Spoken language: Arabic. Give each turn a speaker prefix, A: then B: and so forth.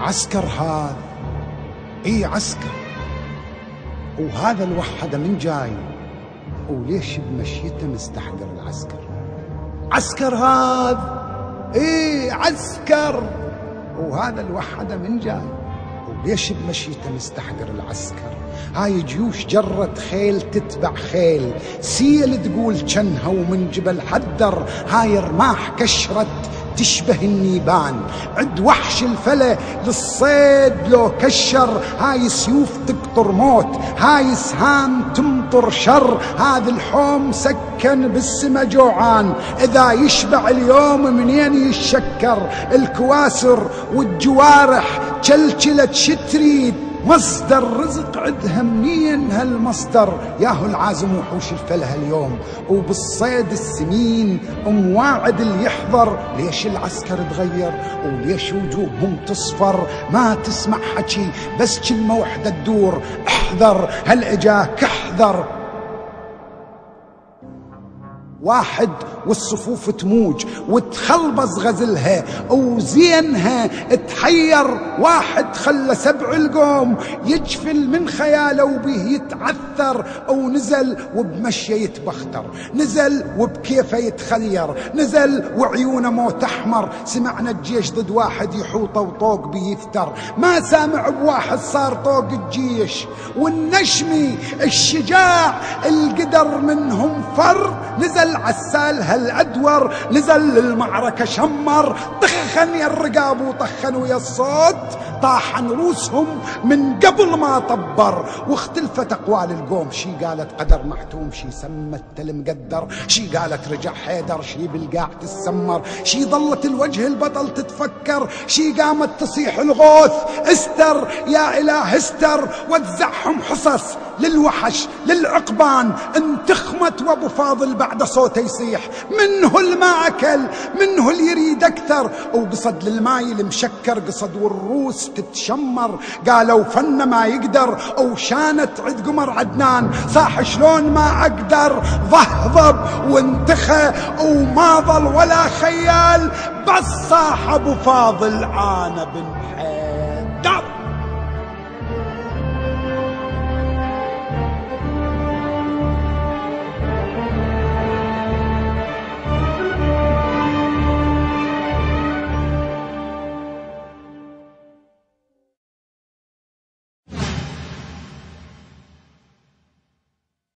A: عسكر هذا، اي عسكر. وهذا الوحده من جاي وليش بمشيته مستحقر العسكر؟ عسكر هذا، اي عسكر. وهذا الوحده من جاي وليش بمشيته مستحقر العسكر؟ هاي جيوش جرت خيل تتبع خيل، سيل تقول جنها ومن جبل حدر. هاي رماح كشرت تشبه النيبان، عد وحش الفلا للصيد لو كشر. هاي سيوف تقطر موت، هاي سهام تمطر شر. هذا الحوم سكن بالسما جوعان، إذا يشبع اليوم منين يشكر؟ الكواسر والجوارح كلكلت شتريد، مصدر رزق عدها منين هالمصدر؟ ياهو العازم وحوش الفله اليوم وبالصيد السمين مواعد اللي يحضر. ليش العسكر تغير وليش وجوههم تصفر؟ ما تسمع حكي بس كلمة وحدة تدور، احذر هل اجاك احذر. واحد والصفوف تموج وتخلبص غزلها وزينها تحير. واحد خلى 7 القوم يجفل من خياله وبيه يتعثر، ونزل وبمشيه يتبختر، نزل وبكيفه يتخير، نزل وعيونه موت احمر. سمعنا الجيش ضد واحد يحوطه وطوق بيفتر، ما سامع بواحد صار طوق الجيش. والنشمي الشجاع القدر منهم فر، نزل عسال هالأدور، نزل للمعركة شمر. طخن يا الرقاب وطخن ويا الصوت، طاحن روسهم من قبل ما طبر. واختلفت أقوال القوم، شي قالت قدر محتوم، شي سمت المقدر، شي قالت رجع حيدر، شي بالقاع تسمر، شي ظلت الوجه البطل تتفكر، شي قامت تصيح الغوث استر يا إله استر. وتزعهم حصص للوحش للعقبان، انتخمت وابو فاضل بعد صوته يصيح، منه الماء اكل منه اللي يريد اكثر. وقصد للماي المشكر قصد والروس تتشمر، قالوا فن ما يقدر وشانت عد قمر عدنان. صاح شلون ما اقدر، ضهضب وانتخى وما ظل ولا خيال، بس صاح ابو فاضل انا بن حيدر.